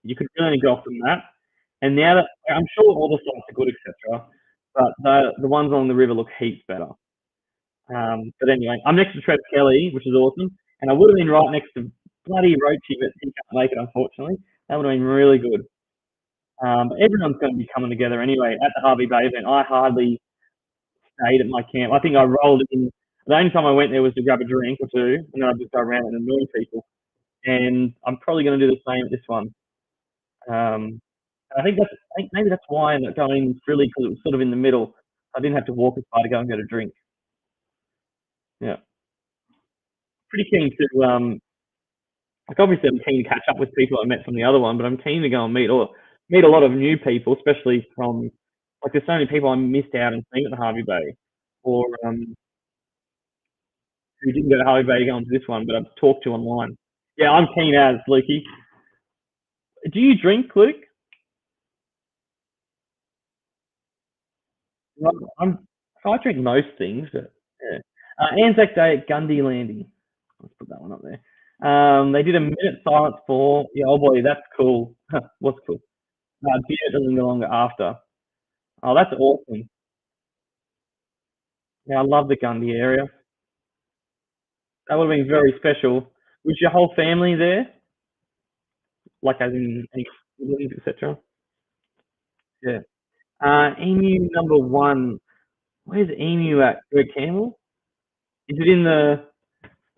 you could really only go off the map. And now that I'm sure all the sites are good, etc., but the ones along the river look heaps better. But anyway, I'm next to Trevor Kelly, which is awesome, and I would have been right next to bloody Roachy, but he can't make it, unfortunately. That would have been really good. But everyone's going to be coming together anyway at the Harvey Bay event. I hardly stayed at my camp. I think I rolled in. The only time I went there was to grab a drink or two, and then I'd just go around and annoy people. And I'm probably going to do the same at this one. I think maybe that's why I'm not going Frilly, because it was sort of in the middle. I didn't have to walk as far to go and get a drink. Yeah, pretty keen to like obviously I'm keen to catch up with people I met from the other one, but I'm keen to go and meet a lot of new people, especially from like there's so many people I missed out and seeing at the Harvey Bay, or who didn't go to Harvey Bay to go into this one, but I've talked to online. Yeah, I'm keen as Lukey. Do you drink, Luke? I drink most things, but yeah. Anzac Day at Gundy Landing. Let's put that one up there. They did a minute silence for, yeah, oh boy, that's cool. What's cool? Beer doesn't no longer after. Oh, that's awesome. Yeah, I love the Gundy area. That would have been very special. Was your whole family there? Like as in any siblings, etc.? Yeah. Emu number one. Where's Emu at? Greg Campbell? Is it in the?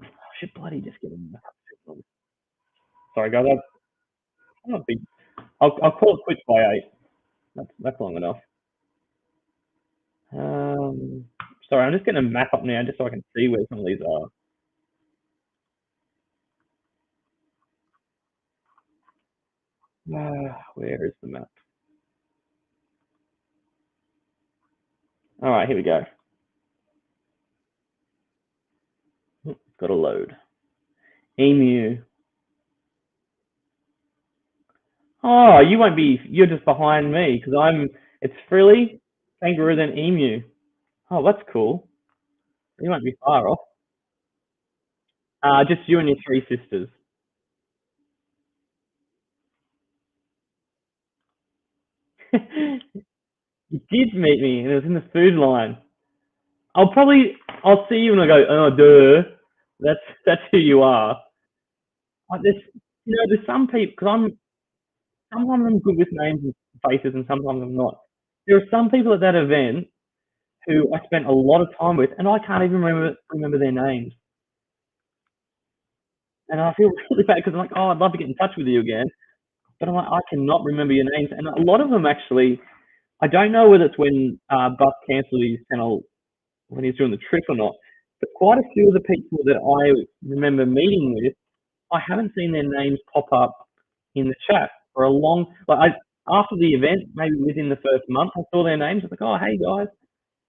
I should bloody just get in. Sorry, guys. I'm not big. I'll call it quits by 8. That's long enough. Sorry, I'm just getting a map up now just so I can see where some of these are. Where is the map? All right, here we go. Got to load. Emu. Oh, you won't be. You're just behind me because I'm. It's frilly, kangaroo, then emu. Oh, that's cool. You won't be far off. Just you and your three sisters. You did meet me, and it was in the food line. I'll see you and I go, oh, duh. That's who you are. Like there's some people because sometimes I'm good with names and faces, and sometimes I'm not. There are some people at that event who I spent a lot of time with, and I can't even remember their names. And I feel really bad because I'm like, oh, I'd love to get in touch with you again, but I'm like, I cannot remember your names. And a lot of them actually, I don't know whether it's when Buck cancelled his channel when he's doing the trip or not, but quite a few of the people that I remember meeting with, I haven't seen their names pop up in the chat for a long. After the event, maybe within the first month, I saw their names. I was like, oh, hey guys,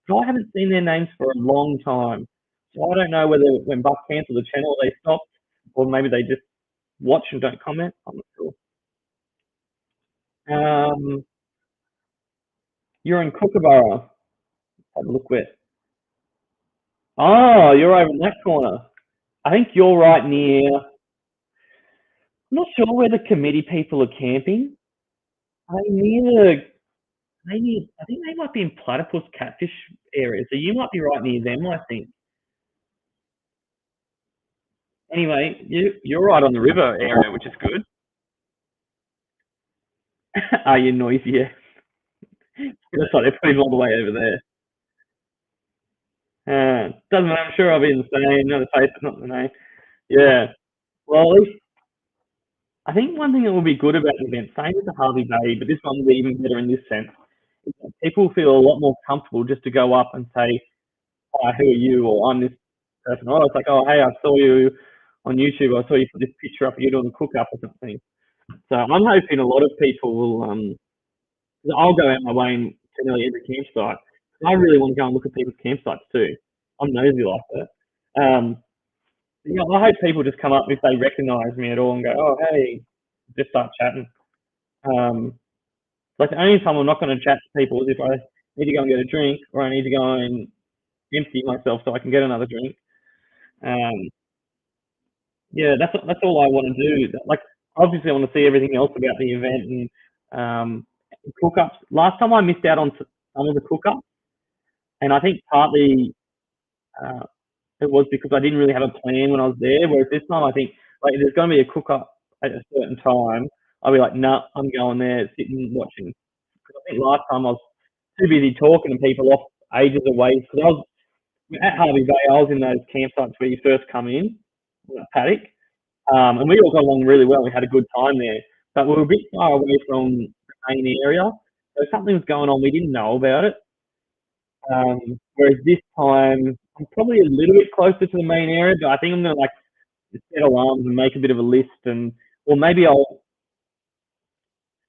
but I haven't seen their names for a long time. So I don't know whether when Buck cancelled the channel they stopped, or maybe they just watch and don't comment. I'm not sure. You're in Kookaburra. Have a look where. Oh, you're over in that corner. I think you're right near. I'm not sure where the committee people are camping. Are they near the? I think they might be in platypus catfish area. So you might be right near them. I think. Anyway, you're right on the river area, which is good. Are you noisy? Yeah. That's right. They're putting all the way over there. Doesn't matter. I'm sure I'll be in the same. No, the face is not the name. Yeah. Well, at least I think one thing that will be good about the event, same with the Harvey Bay, but this one will be even better in this sense. Is that people feel a lot more comfortable just to go up and say, "Hi, who are you?" or "I'm this person." Or it's like, "Oh, hey, I saw you on YouTube. I saw you put this picture up. You're doing a cook up or something." So I'm hoping a lot of people will. I'll go out my way to nearly every campsite. I really want to go and look at people's campsites too. I'm nosy like that. Yeah, I hope people just come up if they recognise me at all and go, "Oh, hey," just start chatting. Um, like the only time I'm not going to chat to people is if I need to go and get a drink or I need to go and empty myself so I can get another drink. Um, yeah, that's all I want to do. Like obviously I want to see everything else about the event and cook ups. Last time I missed out on some of the cook ups, and I think partly uh, it was because I didn't really have a plan when I was there. Whereas this time I think like if there's going to be a cook up at a certain time, I'll be like, nah, I'm going there, sitting watching. Because I think last time I was too busy talking to people off ages away. Because I was at Harvey Bay, I was in those campsites where you first come in, that paddock, and we all got along really well. We had a good time there, but we were a bit far away from the main area, so something was going on. We didn't know about it. Whereas this time, I'm probably a little bit closer to the main area, but I think I'm gonna like set alarms and make a bit of a list, and or maybe I'll.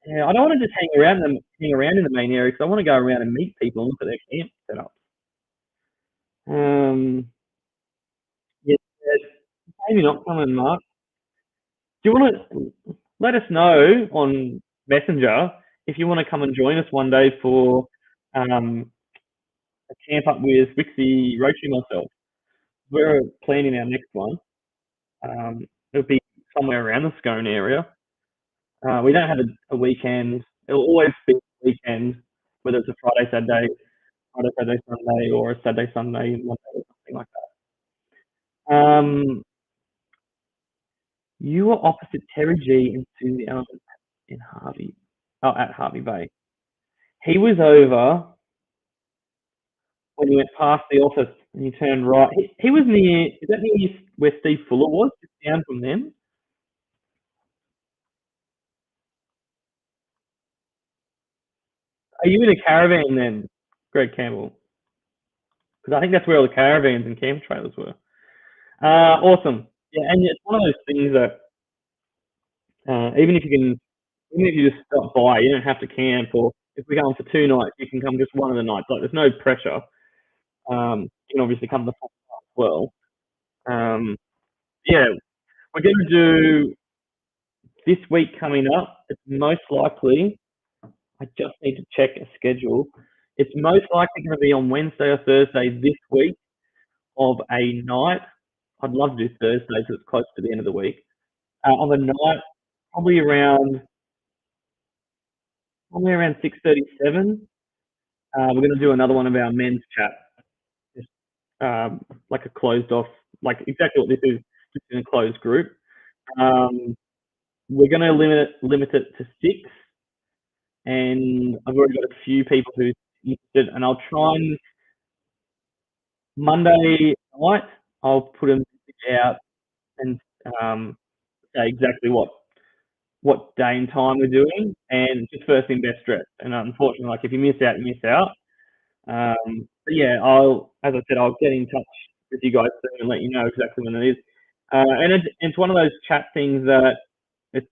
Yeah, I don't want to just hang around in the main area because I want to go around and meet people and look at their camp setup. Um, yeah, maybe not coming, Mark. Do you want to let us know on Messenger if you want to come and join us one day for a camp up with Wixie, Roach, and myself? We're planning our next one. It'll be somewhere around the Scone area. We don't have a weekend. It'll always be a weekend, whether it's a Friday, Saturday, Sunday, or a Saturday, Sunday, Monday, or something like that. You were opposite Terry G into the element in at Harvey Bay. He was over when you went past the office and you turned right. He was near, is that near where Steve Fuller was, just down from them? Are you in a caravan then, Greg Campbell? Because I think that's where all the caravans and camp trailers were. Awesome. Yeah, and it's one of those things that even if you can Even if you just stop by, you don't have to camp. Or if we're going for 2 nights, you can come just one of the nights. Like there's no pressure. You can obviously come the full night as well. Um, yeah, we're going to do this week coming up. It's most likely. I just need to check a schedule. It's most likely going to be on Wednesday or Thursday this week of a night. I'd love to do Thursday because it's close to the end of the week. On the night, probably around 6:37. We're going to do another one of our men's chat, just like a closed off, like exactly what this is, just in a closed group. Um, we're going to limit it to 6, and I've already got a few people who are interested, and I'll try and Monday night I'll put them out and um, say exactly what day and time we're doing, and just first in best dress. And unfortunately, like if you miss out, you miss out. But yeah, as I said, I'll get in touch with you guys soon and let you know exactly when it is. And it's one of those chat things that it's,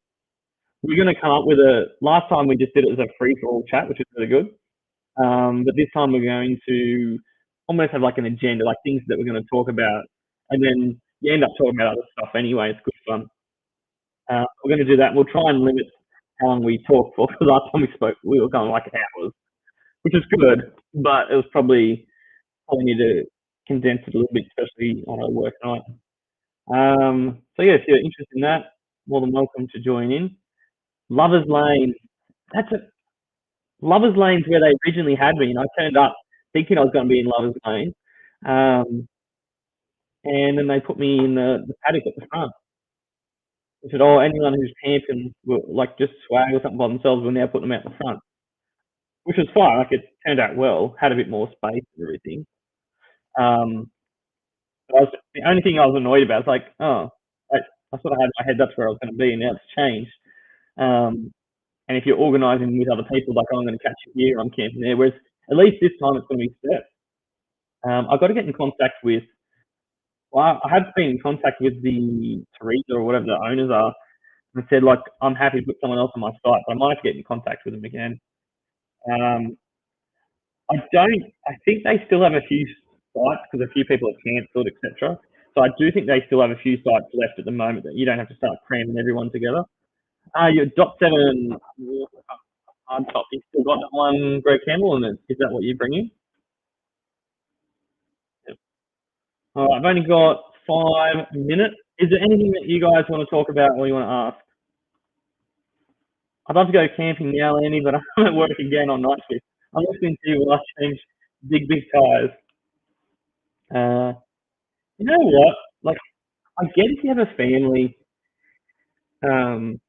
we're going to come up with a. Last time we just did it as a free for all chat, which is really good. But this time we're going to almost have like an agenda, like things that we're going to talk about, and then you end up talking about other stuff anyway. It's good fun. We're going to do that. We'll try and limit how long we talk for. Because last time we spoke, we were going like hours, which is good, but it was probably need to condense it a little bit, especially on a work night. So yeah, if you're interested in that, more than welcome to join in. Lovers Lane. That's it. Lovers Lane's where they originally had me, and I turned up thinking I was going to be in Lovers Lane, um, and then they put me in the paddock at the front. They said, "Oh, anyone who's camping, will, like just swag or something by themselves, we'll now put them out the front," which was fine. Like it turned out well, had a bit more space and everything. Um, the only thing I was annoyed about is like, oh, I sort of had in my head that's where I was going to be, and now it's changed. Um, and if you're organising with other people, like, oh, I'm going to catch you here, I'm camping there. Whereas at least this time it's going to be set. I've got to get in contact with. Well, I have been in contact with the Teresa or whatever the owners are, and said like I'm happy to put someone else on my site, but I might have to get in contact with them again. Um, I don't. I think they still have a few sites because a few people have cancelled, etc. So I do think they still have a few sites left at the moment that you don't have to start cramming everyone together. Your dot seven hard top. You still got that one, Greg Campbell, and is that what you bring in? Yep. All right, I've only got 5 minutes. Is there anything that you guys want to talk about or you want to ask? I'd love to go camping now, Andy, but I'm at work again on night shift. I'm listening to you while I change big tires. Uh, you know what? Like, I get if you have a family, um,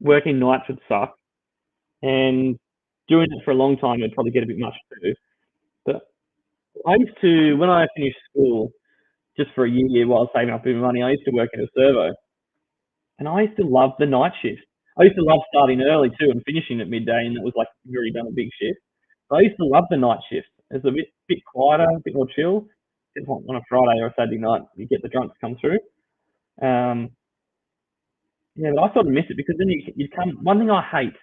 working nights would suck, and doing it for a long time would probably get a bit much too. But I used to, when I finished school, just for a year while I was saving up a bit of money, I used to work in a servo, and I used to love the night shift. I used to love starting early too and finishing at midday, and it was like you've already done a big shift. But I used to love the night shift. It's a bit quieter, a bit more chill. Just like on a Friday or a Saturday night, you get the drunks come through. Um, yeah, but I sort of miss it because then you come. One thing I hate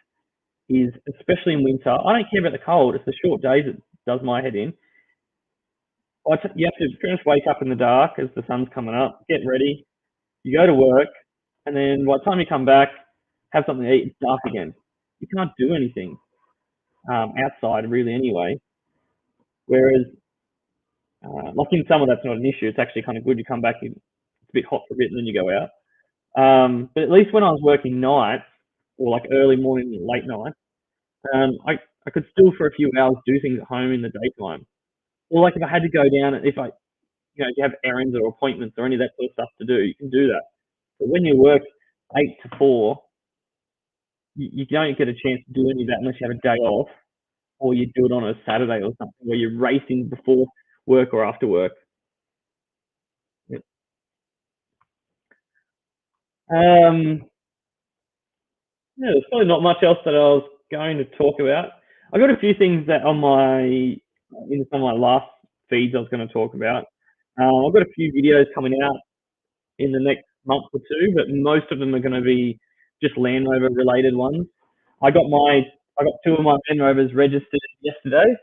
is, especially in winter, I don't care about the cold. It's the short days that does my head in. You have to pretty much wake up in the dark as the sun's coming up, get ready, you go to work, and then by the time you come back, have something to eat, it's dark again. You can't do anything outside really anyway. Whereas, like in summer, that's not an issue. It's actually kind of good. You come back, it's a bit hot for a bit, and then you go out. But at least when I was working nights or like early morning, late night, I could still for a few hours do things at home in the daytime. Or like if I had to go down, if you have errands or appointments or any of that sort of stuff to do, you can do that. But when you work 8 to 4, you don't get a chance to do any of that unless you have a day off, or you do it on a Saturday or something where you're racing before work or after work. Yep. Um, yeah, there's probably not much else that I was going to talk about. I got a few things that on my in some of my last feeds I was going to talk about. I've got a few videos coming out in the next month or two, but most of them are going to be just Land Rover related ones. I got two of my Land Rovers registered yesterday.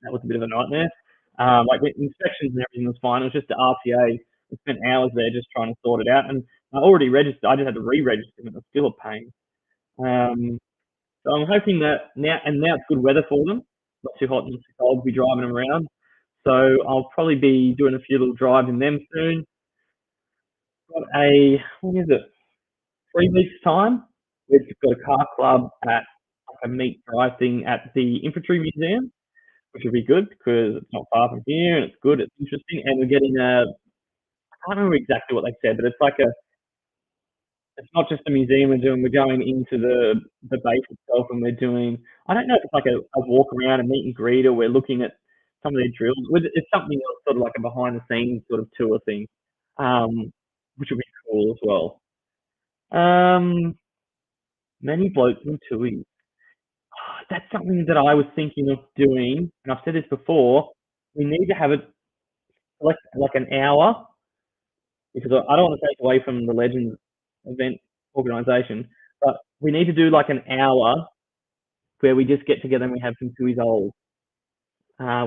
That was a bit of a nightmare. Like the inspections and everything was fine. It was just the RTA. I spent hours there just trying to sort it out, and I already registered. I just had to re-register, and it was still a pain. Um, so I'm hoping that now it's good weather for them. Not too hot and not too cold to be driving them around. So I'll probably be doing a few little drives in them soon. Got what is it, 3 weeks time? We've got a car club at like a meet dry thing at the Infantry Museum, which will be good because it's not far from here and it's good, it's interesting, and we're getting I can't remember exactly what they said, but it's not just a museum we're doing. We're going into the base itself, and we're doing. I don't know if it's like a walk around, a meet and greet, or we're looking at some of their drills. It's something else, sort of like a behind the scenes sort of tour thing, which will be cool as well. Um, many blokes and tui. That's something that I was thinking of doing, and I've said this before. We need to have it like an hour because I don't want to take away from the Legends event organisation, but we need to do like an hour where we just get together and we have some Tui's uh,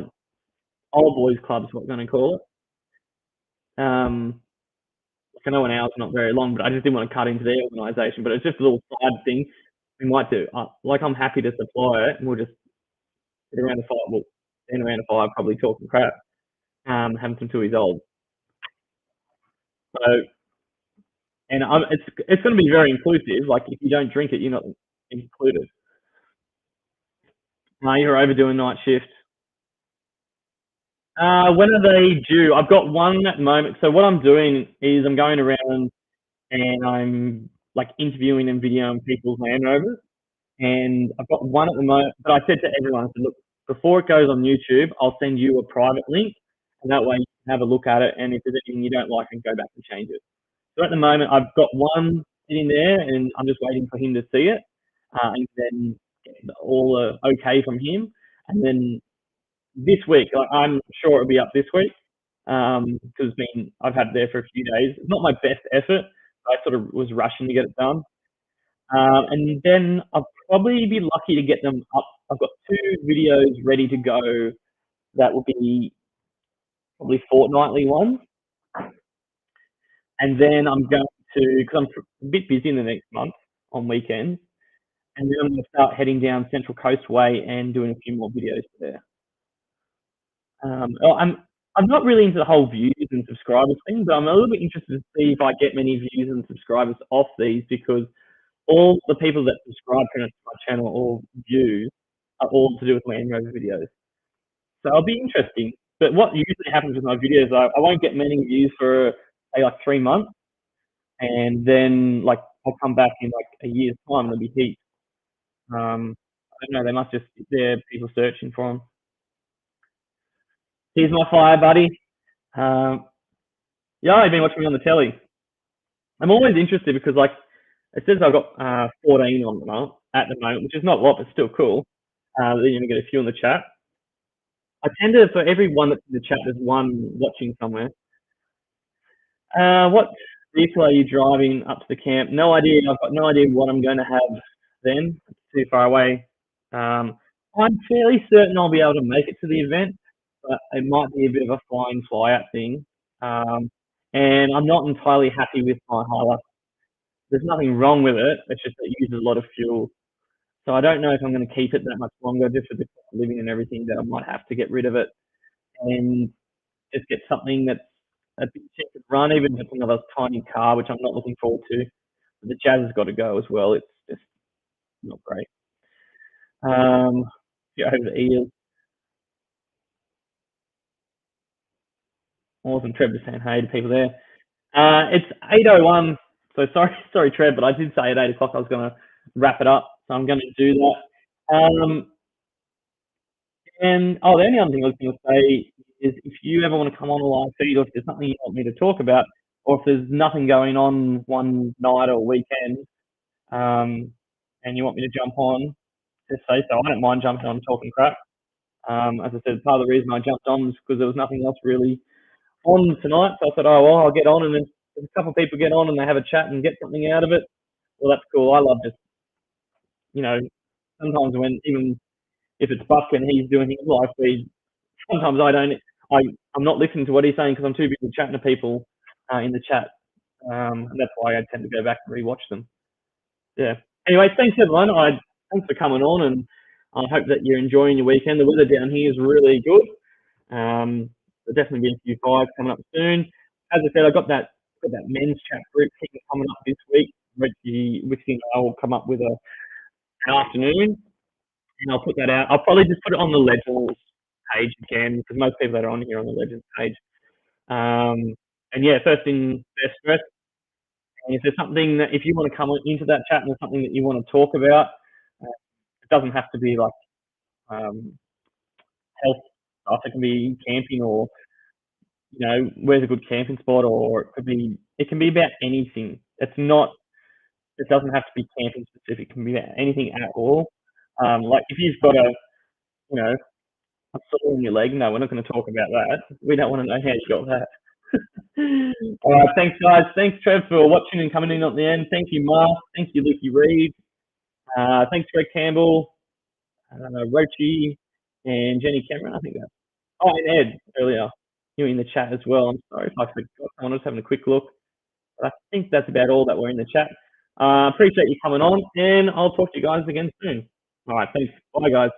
old boys clubs, what we're going to call it. Like I know an hour's not very long, but I just didn't want to cut into their organisation. But it's just a little side thing we might do. Like I'm happy to supply it, and we'll just sit around the fire. We'll stand around the fire, probably talking crap, having some Tui's old. So, and it's going to be very inclusive. Like if you don't drink it, you're not included. You're overdoing night shift. When are they due? I've got one at the moment. So what I'm doing is I'm going around and I'm like interviewing and videoing people's Land Rovers. And I've got one at the moment. But I said to everyone, I said, look, before it goes on YouTube, I'll send you a private link, and that way you can have a look at it. And if there's anything you don't like, then go back and change it. So at the moment, I've got one sitting there, and I'm just waiting for him to see it, and then get all okay from him, and then this week, I'm sure it'll be up this week because I've had it there for a few days. It's not my best effort. I sort of was rushing to get it done, and then I'll probably be lucky to get them up. I've got two videos ready to go that will be probably fortnightly ones, and then I'm going to because I'm a bit busy in the next month on weekends, and then I'm going to start heading down Central Coast Way and doing a few more videos there. I'm not really into the whole views and subscribers thing, but I'm a little bit interested to see if I get many views and subscribers off these because all the people that subscribe to my channel or views are all to do with Land Rover videos. So it'll be interesting. But what usually happens with my videos, I won't get many views for say like 3 months, and then like I'll come back in like a year's time and there'll be heaps. I don't know. They must just there people searching for them. Here's my fire, buddy. Um, yeah, I've been watching me on the telly. I'm always interested because like it says I've got 14 on at the moment, which is not a lot, but still cool. Then you're gonna get a few in the chat. I tend to, for every one that's in the chat, there's one watching somewhere. What vehicle are you driving up to the camp? No idea. I've got no idea what I'm going to have then. It's too far away. I'm fairly certain I'll be able to make it to the event, but it might be a bit of a flying fly out thing. And I'm not entirely happy with my Hilux. There's nothing wrong with it. It's just that it uses a lot of fuel. So I don't know if I'm going to keep it that much longer just for the cost of living and everything that I might have to get rid of it and just get something that's a bit cheaper to run, even if it's another tiny car, which I'm not looking forward to. But the Jazz has got to go as well. It's just not great. Get over the ears. Awesome, Trev just saying hey to people there. It's 8:01. So sorry, Trev, but I did say at 8 o'clock I was going to wrap it up. So I'm going to do that. And the only other thing I was going to say is if you ever want to come on a live feed, or if there's something you want me to talk about, or if there's nothing going on one night or weekend, and you want me to jump on, just say so. I don't mind jumping on and talking crap. As I said, part of the reason I jumped on was because there was nothing else really on tonight. So I said, oh, well, I'll get on. And then if a couple of people get on and they have a chat and get something out of it, well, that's cool. I love just you know, sometimes when even if it's Buck and he's doing his live feed, sometimes I'm not listening to what he's saying because I'm too busy chatting to people in the chat. And that's why I tend to go back and rewatch them. Yeah. Anyway, thanks everyone. Thanks for coming on, and I hope that you're enjoying your weekend. The weather down here is really good. There'll definitely be a few fires coming up soon. As I said, I got that men's chat group thing coming up this week. Reggie, Whiskey, and I will come up with an afternoon, and I'll put that out. I'll probably just put it on the Legends page again because most people that are on here are on the Legends page. And yeah, first thing first. And if there's something that if you want to come into that chat and there's something that you want to talk about, it doesn't have to be like um, health stuff. It can be camping or where's a good camping spot, or it can be about anything. It doesn't have to be camping specific. It can be about anything at all. Like if you've got a sore in your leg, no, we're not going to talk about that. We don't want to know how you got that. All right, thanks guys. Thanks Trev for watching and coming in at the end. Thank you Mark. Thank you Lukey Reed. Thanks Greg Campbell, Rochi, and Jenny Cameron. I think that. Oh, and Ed earlier. You in the chat as well. I'm sorry if I forgot. I was having a quick look. But I think that's about all that were in the chat. Appreciate you coming on, and I'll talk to you guys again soon. All right, thanks. Bye, guys.